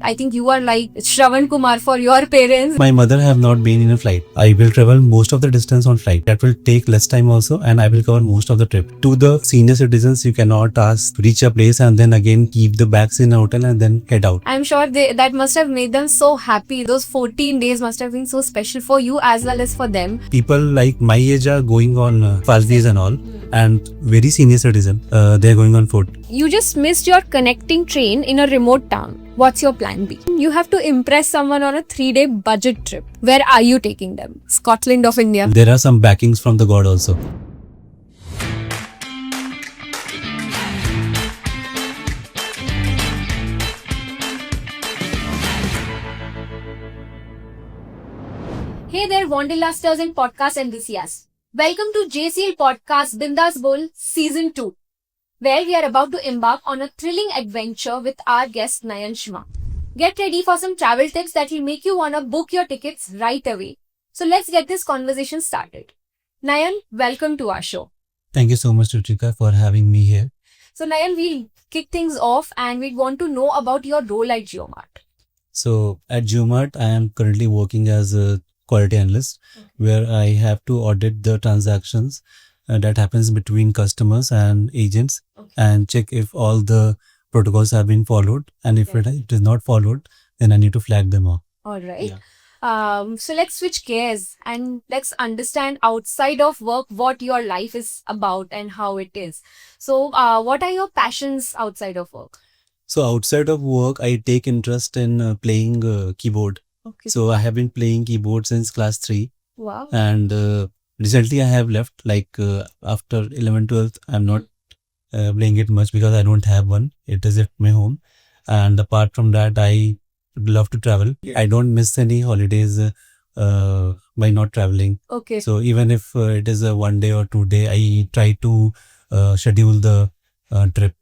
I think you are like Shravan Kumar for your parents. My mother have not been in a flight. I will travel most of the distance on flight. That will take less time also, and I will cover most of the trip. To the senior citizens, you cannot ask reach a place and then again keep the bags in a hotel and then head out. I'm sure that must have made them so happy. Those 14 days must have been so special for you as well as for them. People like my age are going on fast days and all, and very senior citizen, they are going on foot. You just missed your connecting train in a remote town. What's your plan B? You have to impress someone on a 3-day budget trip. Where are you taking them? Scotland of India. There are some backings from the God also. Hey there, Wanderlusters and podcast enthusiasts. Welcome to JCL Podcast Bindas Bowl Season 2, where we are about to embark on a thrilling adventure with our guest Nayan. Get ready for some travel tips that will make you want to book your tickets right away. So let's get this conversation started. Nayan, welcome to our show. Thank you so much, Ruchita, for having me here. So Nayan, we'll kick things off and we want to know about your role at JioMart. So at JioMart, I am currently working as a quality analyst, where I have to audit the transactions that happens between customers and agents and check if all the protocols have been followed, and if it is not followed, then I need to flag them off. All right. So let's switch gears and let's understand outside of work what your life is about and how it is. So what are your passions outside of work? So outside of work, I take interest in playing keyboard. Okay. So I have been playing keyboard since class 3. Wow. And recently I have left, after 11th, 12th, I'm not playing it much because I don't have one. It is at my home. And apart from that, I love to travel. I don't miss any holidays by not traveling. Okay. So even if it is a 1 day or 2 day, I try to schedule the trip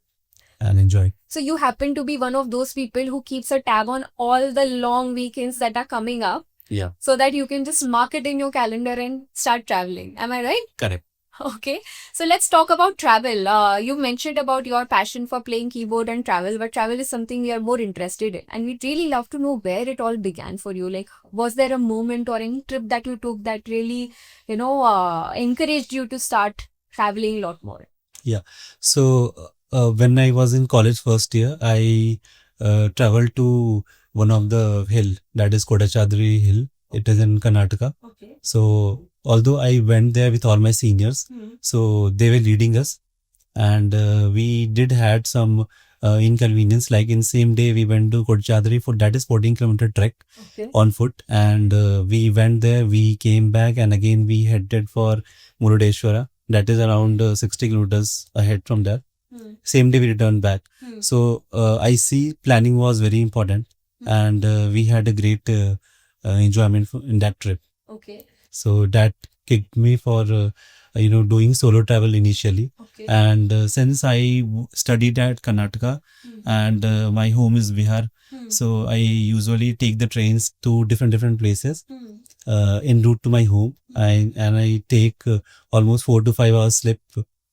and enjoy. So you happen to be one of those people who keeps a tab on all the long weekends that are coming up. Yeah. So that you can just mark it in your calendar and start traveling. Am I right? Correct. Okay. So let's talk about travel. You mentioned about your passion for playing keyboard and travel, but travel is something we are more interested in. And we'd really love to know where it all began for you. Like, was there a moment or any trip that you took that really, encouraged you to start traveling a lot more? Yeah. So when I was in college first year, I traveled to one of the hill, that is Kodachadri Hill. It is in Karnataka. Okay. So although I went there with all my seniors, so they were leading us, and we did had some inconvenience. Like in same day, we went to Kodachadri for that is 14-kilometer trek on foot, and we went there. We came back, and again we headed for Murudeshwara. That is around 60 kilometers ahead from there. Same day we returned back. So I see planning was very important, and we had a great enjoyment in that trip. Okay. So that kicked me for doing solo travel initially. Okay. And since I studied at Karnataka and my home is Bihar, so I usually take the trains to different places en route to my home. I take almost 4 to 5 hours sleep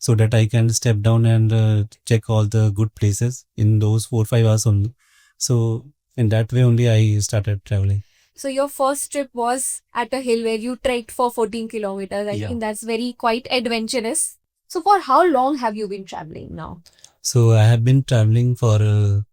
so that I can step down and check all the good places in those 4-5 hours only. So in that way only I started traveling. So your first trip was at a hill where you trekked for 14 kilometers. I think that's quite adventurous. So for how long have you been traveling now? So I have been traveling for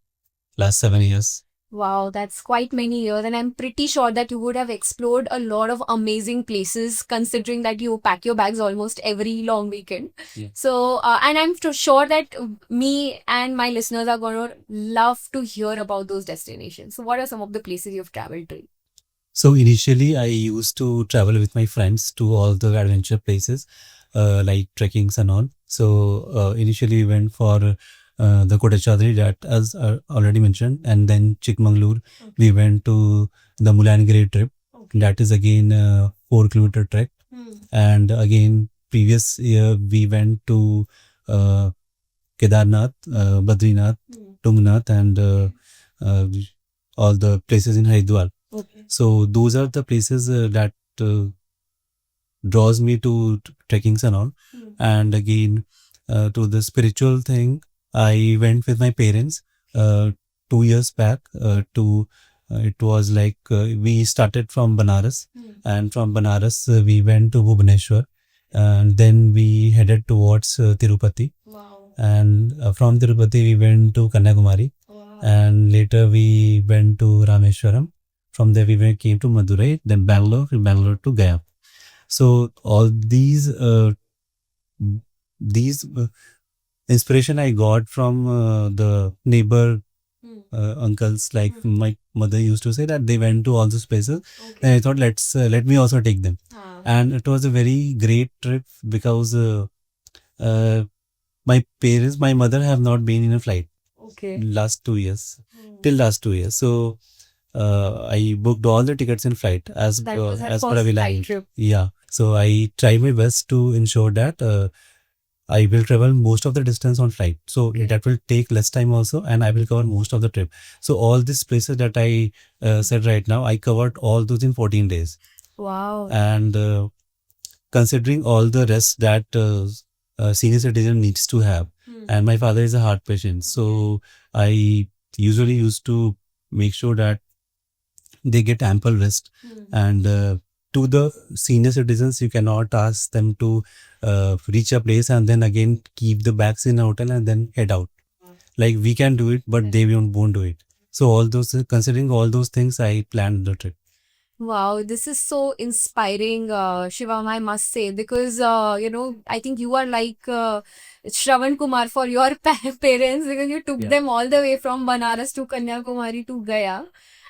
last 7 years. Wow, that's quite many years, and I'm pretty sure that you would have explored a lot of amazing places considering that you pack your bags almost every long weekend. Yeah. So, and I'm sure that me and my listeners are going to love to hear about those destinations. So what are some of the places you've traveled to? So initially I used to travel with my friends to all the adventure places like trekkings and all. So initially we went for the Kodachadri, that as already mentioned, and then Chikmagalur. We went to the Mulangiri trip. That is again a 4-kilometer trek. And again previous year we went to Kedarnath, Badrinath, Tungnath, and all the places in Haridwar. Okay. So those are the places that draws me to trekkings and all. And again to the spiritual thing, I went with my parents 2 years back to it was like we started from Banaras, and from Banaras we went to Bhubaneswar, and then we headed towards Tirupati, Wow. and from Tirupati we went to Kanyakumari, Wow. and later we went to Rameshwaram. From there we came to Madurai, then Bangalore to Gaya. So all these inspiration I got from the neighbor uncles. Like my mother used to say that they went to all those places, and I thought let me also take them. And it was a very great trip because uh, my mother have not been in a flight last 2 years, till last 2 years. So I booked all the tickets in flight as That was her as per first available. flight trip. Yeah. So I try my best to ensure that I will travel most of the distance on flight. So that will take less time also, and I will cover most of the trip. So all these places that I said right now, I covered all those in 14 days. Wow. And considering all the rest that senior citizen needs to have, and my father is a heart patient, so I usually used to make sure that they get ample rest. And to the senior citizens, you cannot ask them to reach a place and then again keep the bags in a hotel and then head out. Like we can do it, but they won't do it. So all those, considering all those things, I planned the trip. Wow, this is so inspiring, Shivam, I must say, because I think you are like Shravan Kumar for your parents, because you took them all the way from Banaras to Kanyakumari to Gaya.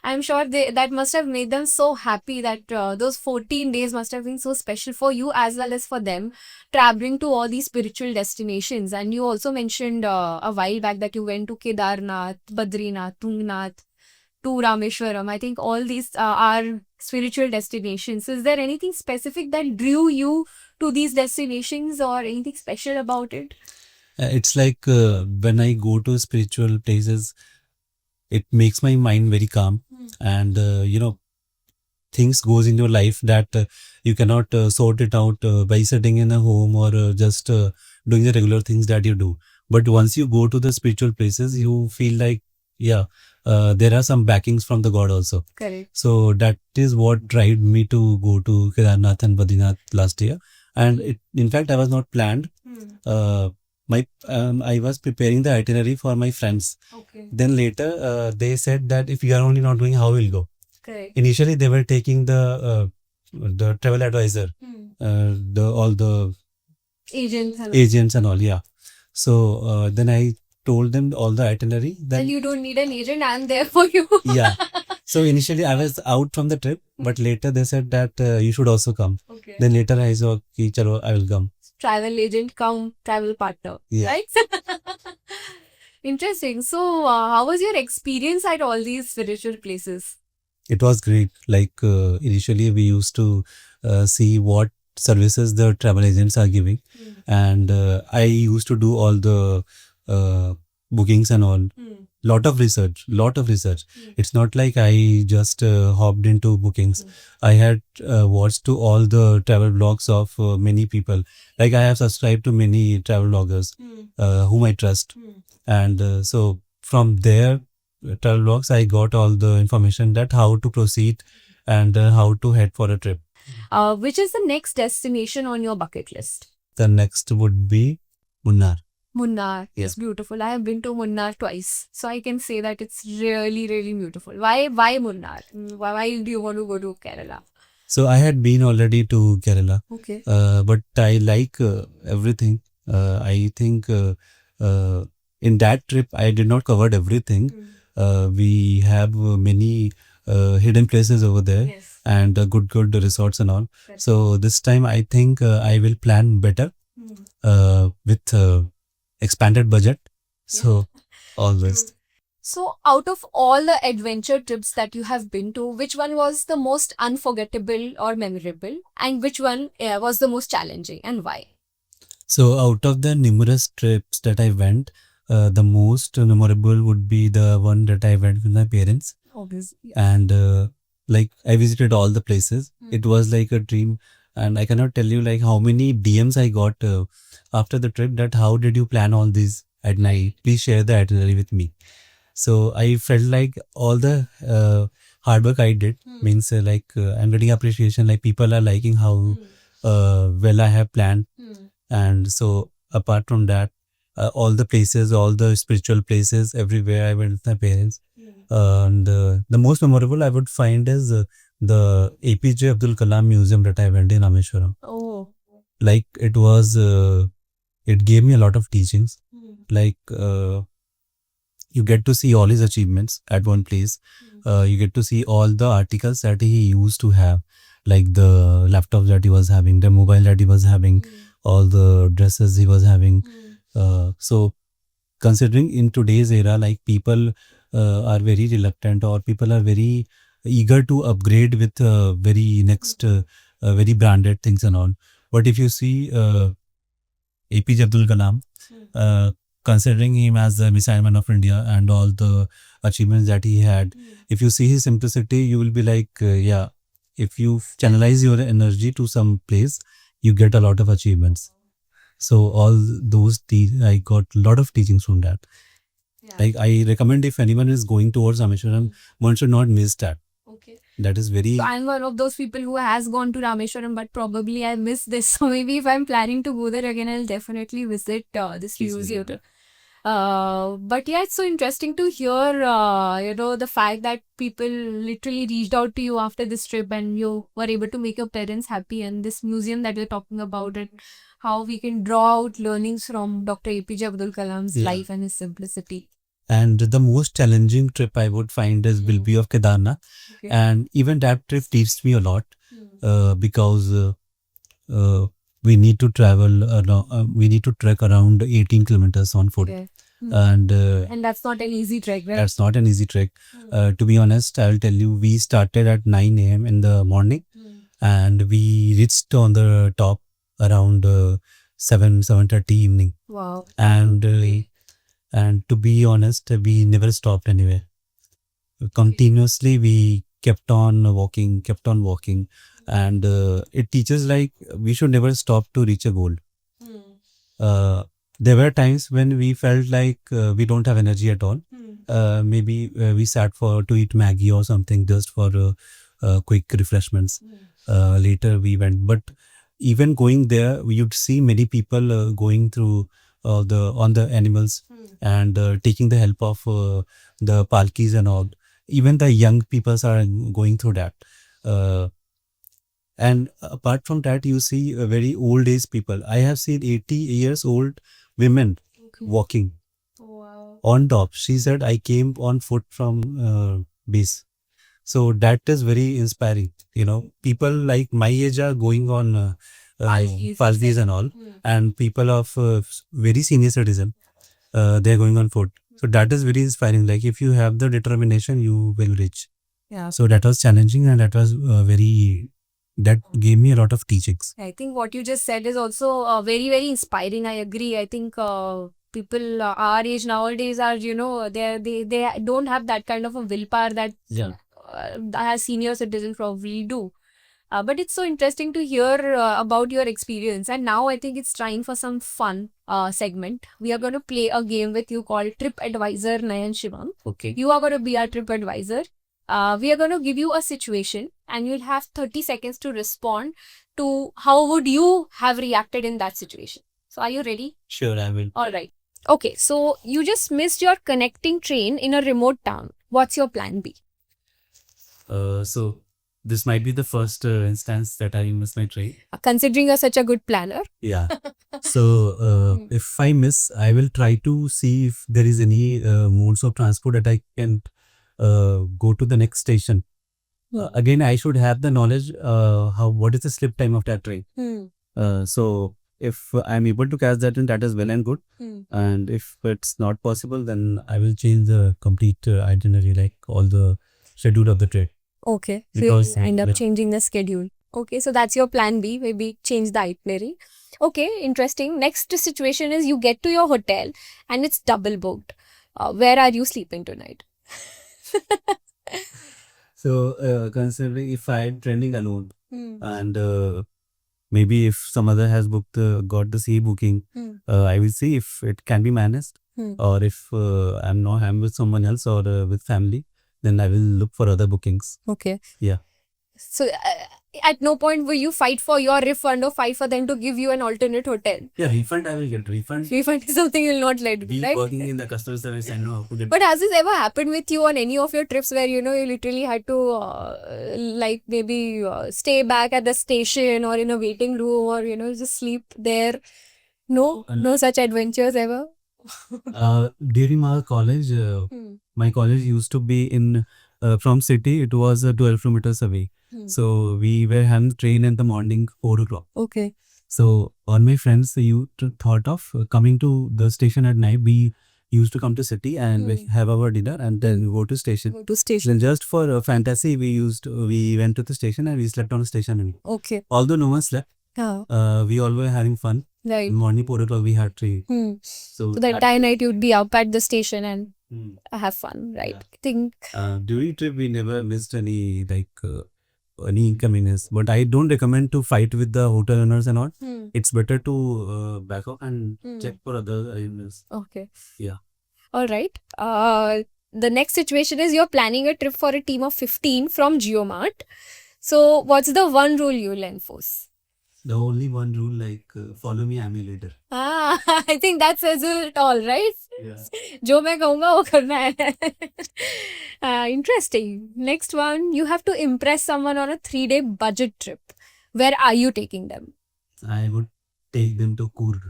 I'm sure that must have made them so happy that those 14 days must have been so special for you as well as for them, traveling to all these spiritual destinations. And you also mentioned a while back that you went to Kedarnath, Badrinath, Tungnath, to Rameshwaram. I think all these are spiritual destinations. Is there anything specific that drew you to these destinations or anything special about it? It's like when I go to spiritual places, it makes my mind very calm. And things goes in your life that you cannot sort it out by sitting in a home or just doing the regular things that you do. But once you go to the spiritual places, you feel like, yeah, there are some backings from the God also. Correct. So that is what drive me to go to Kedarnath and Badrinath last year. And in fact, I was not planned. I was preparing the itinerary for my friends. Okay. Then later, they said that if you are only not going, how will go? Correct. Initially, they were taking the travel advisor, all the agents and all. Yeah. So then I told them all the itinerary. Then you don't need an agent. I'm there for you. Yeah. So initially I was out from the trip, but later they said that you should also come. Okay. Then later I saw, okay, chalo, I will come. Travel agent come travel partner. Yeah. Right? Interesting. So, how was your experience at all these spiritual places? It was great. Like initially we used to see what services the travel agents are giving, and I used to do all the bookings and all. Lot of research. It's not like I just hopped into bookings. I had watched to all the travel blogs of many people. Like I have subscribed to many travel bloggers whom I trust, and so from their travel blogs I got all the information that how to proceed and how to head for a trip. Which is the next destination on your bucket list? The next would be Munnar. Munnar. Yeah. It's beautiful. I have been to Munnar twice, so I can say that it's really, really beautiful. Why Munnar? Why do you want to go to Kerala? So I had been already to Kerala. Okay. But I like everything. I think in that trip I did not cover everything. We have many hidden places over there. Yes. And good resorts and all. So this time I think I will plan better with expanded budget. So always. So, out of all the adventure trips that you have been to, which one was the most unforgettable or memorable, and which one was the most challenging, and why? So out of the numerous trips that I went, the most memorable would be the one that I went with my parents. Obviously. And like I visited all the places. It was like a dream, and I cannot tell you like how many DMs I got after the trip that how did you plan all these at night? Please share the itinerary with me. So I felt like all the hard work I did means I'm getting appreciation. Like people are liking how well I have planned, and so apart from that, all the places, all the spiritual places, everywhere I went with my parents. And the most memorable I would find is the APJ Abdul Kalam Museum that I went in Rameshwaram. Oh. Like it gave me a lot of teachings. Like you get to see all his achievements at one place. You get to see all the articles that he used to have, like the laptops that he was having, the mobile that he was having, all the dresses he was having. So considering in today's era, like people are very reluctant, or people are very eager to upgrade with very next very branded things and all. But if you see APJ Abdul Kalam, uh, considering him as the missile man of India and all the achievements that he had, if you see his simplicity, you will be like, yeah, if you channelize your energy to some place, you get a lot of achievements. So all those I got a lot of teachings from that. Like I recommend if anyone is going towards Rameshwaram, one should not miss that. Okay. That is very So I'm one of those people who has gone to Rameshwaram, but probably I missed this. So maybe if I'm planning to go there again, I'll definitely visit this Please museum. visit. But yeah, it's so interesting to hear, the fact that people literally reached out to you after this trip and you were able to make your parents happy, and this museum that you're talking about, and how we can draw out learnings from Dr. APJ Abdul Kalam's Yeah. life and his simplicity. And the most challenging trip I would find is will be of Kedarnath. Okay. And even that trip teaches me a lot because we need to travel, we need to trek around 18 kilometers on foot. Okay. And And that's not an easy trek, right? that's not an easy trek. To be honest, I'll tell you, we started at 9 a.m. in the morning and we reached on the top around 7:30 evening. Wow. And to be honest, we never stopped anywhere. Continuously, we kept on walking, and it teaches like we should never stop to reach a goal. There were times when we felt like we don't have energy at all. Maybe we sat to eat Maggie or something just for quick refreshments. Later we went, but even going there, you'd see many people going through on the animals and taking the help of the palkis and all. Even the young people are going through that. And apart from that, you see very old age people. I have seen 80 years old women walking on top. She said, I came on foot from base. So that is very inspiring. People like my age are going on palkis and all, and people of very senior citizen, they're going on foot. So that is very inspiring. Like if you have the determination, you will reach. Yeah. So that was challenging, and that was that gave me a lot of teachings. I think what you just said is also very, very inspiring. I agree. I think people our age nowadays are, they don't have that kind of a willpower that as senior citizens probably do. But it's so interesting to hear about your experience. And now I think it's time for some fun segment. We are going to play a game with you called Trip Advisor Nayan Shivam. Okay. You are going to be our trip advisor. We are going to give you a situation and you'll have 30 seconds to respond to how would you have reacted in that situation. So are you ready? Sure, I will. All right. Okay, so you just missed your connecting train in a remote town. What's your plan B? So this might be the first instance that I miss my train. Considering you're such a good planner. Yeah. So if I miss, I will try to see if there is any modes of transport that I can go to the next station. Again, I should have the knowledge what is the slip time of that train. So if I'm able to catch that, then that is well and good. And if it's not possible, then I will change the complete itinerary, like all the schedule of the train. Okay. So Because you end up changing the schedule. Okay, so that's your plan B. Maybe change the itinerary. Okay, interesting. Next situation is you get to your hotel and it's double booked. Where are you sleeping tonight? So considering if I'm training alone and maybe if some other has booked, got the C booking, I will see if it can be managed, or if I'm with someone else or with family, then I will look for other bookings. Okay. Yeah. So at no point will you fight for your refund or fight for them to give you an alternate hotel? Yeah, refund I will get. Refund. Refund is something you'll not let Be me, right? working in the customer service, I know how to get. But has this ever happened with you on any of your trips where you literally had to like maybe stay back at the station or in a waiting room or just sleep there? No, no such adventures ever. During my college, my college used to be in from city. It was 12 kilometers away. So we were having train in the morning 4 o'clock. Okay. So all my friends you thought of coming to the station at night. We used to come to city and we have our dinner and then go to station. Go to station. Then just for fantasy, we went to the station and we slept on the station. And Okay. although no one slept, we all were having fun. Right. Morning 4 o'clock we had train. So the entire night you'd be up at the station and have fun, right? Yeah. I think During trip we never missed any any inconvenience. But I don't recommend to fight with the hotel owners and all. It's better to back up and check for other arrangements. okay. Yeah. All right. The next situation is you're planning a trip for a team of 15 from GeoMart. So what's the one rule you'll enforce? The only one rule, follow me, I'm your leader. I think that says it all, right? Yeah. जो मैं कहूँगा वो करना है. Interesting. Next one, you have to impress someone on a 3-day budget trip. Where are you taking them? I would take them to Coorg.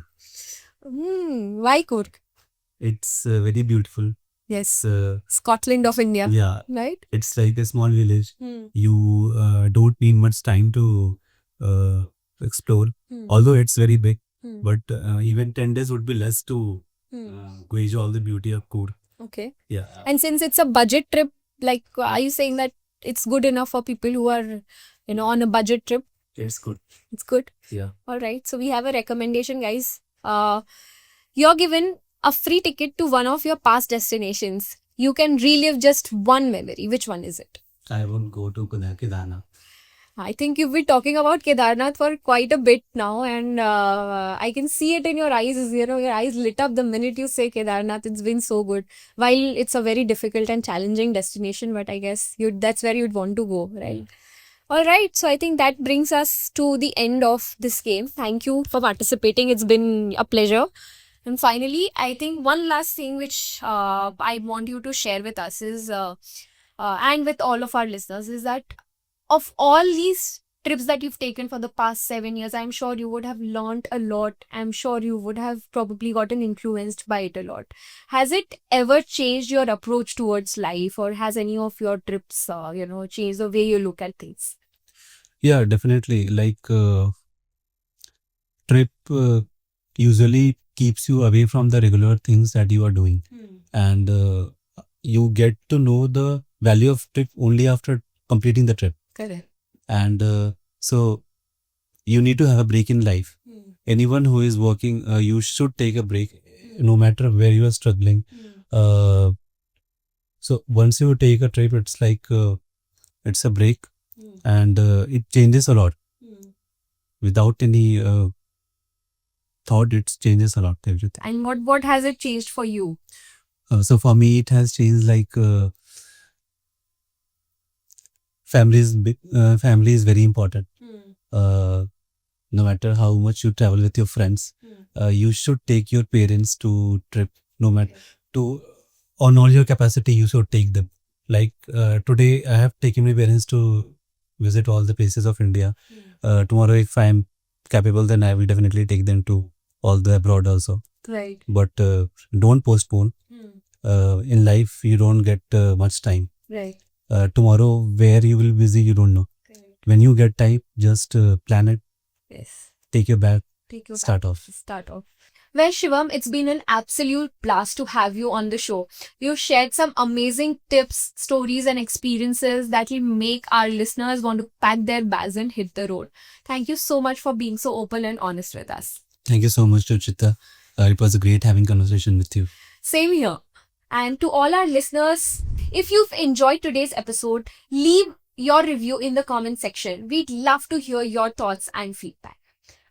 Why Coorg? It's very beautiful. Yes. It's Scotland of India. yeah. Right? It's like a small village. You don't need much time to explore. Although it's very big, but even 10 days would be less to gauge all the beauty of Coorg. Okay. Yeah. And since it's a budget trip, like, are you saying that it's good enough for people who are, on a budget trip? It's good. It's good. Yeah. All right. So we have a recommendation, guys. You're given a free ticket to one of your past destinations. You can relive just one memory. Which one is it? I won't go to Kedarnath. I think you've been talking about Kedarnath for quite a bit now, and I can see it in your eyes. Your eyes lit up the minute you say Kedarnath. It's been so good. While it's a very difficult and challenging destination, but I guess that's where you'd want to go, right? All right. So I think that brings us to the end of this game. Thank you for participating. It's been a pleasure. And finally, I think one last thing which I want you to share with us is, and with all of our listeners, is that of all these trips that you've taken for the past 7 years, I'm sure you would have learned a lot. I'm sure you would have probably gotten influenced by it a lot. Has it ever changed your approach towards life, or has any of your trips, changed the way you look at things? Yeah, definitely. Trip usually keeps you away from the regular things that you are doing. And you get to know the value of trip only after completing the trip. Correct. And so you need to have a break in life. Anyone who is working, you should take a break, no matter where you are struggling. So once you take a trip, it's like it's a break, and it changes a lot. Without any thought, it changes a lot, everything. And what has it changed for you? So for me, it has changed family is very important. No matter how much you travel with your friends, you should take your parents to trip. No matter on all your capacity, you should take them. Today, I have taken my parents to visit all the places of India. Tomorrow, if I am capable, then I will definitely take them to all the abroad also. Right. But don't postpone. In life, you don't get much time. Right. Tomorrow, where you will be busy, you don't know. Correct. When you get time, just plan it. Yes. Take your bag. Start off. Well, Shivam, it's been an absolute blast to have you on the show. You've shared some amazing tips, stories, and experiences that will make our listeners want to pack their bags and hit the road. Thank you so much for being so open and honest with us. Thank you so much, Ruchita. It was a great having conversation with you. Same here. And to all our listeners, if you've enjoyed today's episode, leave your review in the comment section. We'd love to hear your thoughts and feedback.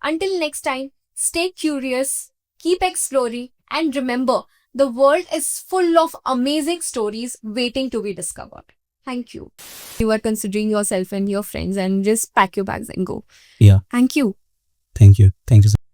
Until next time, stay curious, keep exploring, and remember, the world is full of amazing stories waiting to be discovered. Thank you. You are considering yourself and your friends and just pack your bags and go. Yeah. Thank you. Thank you. Thank you so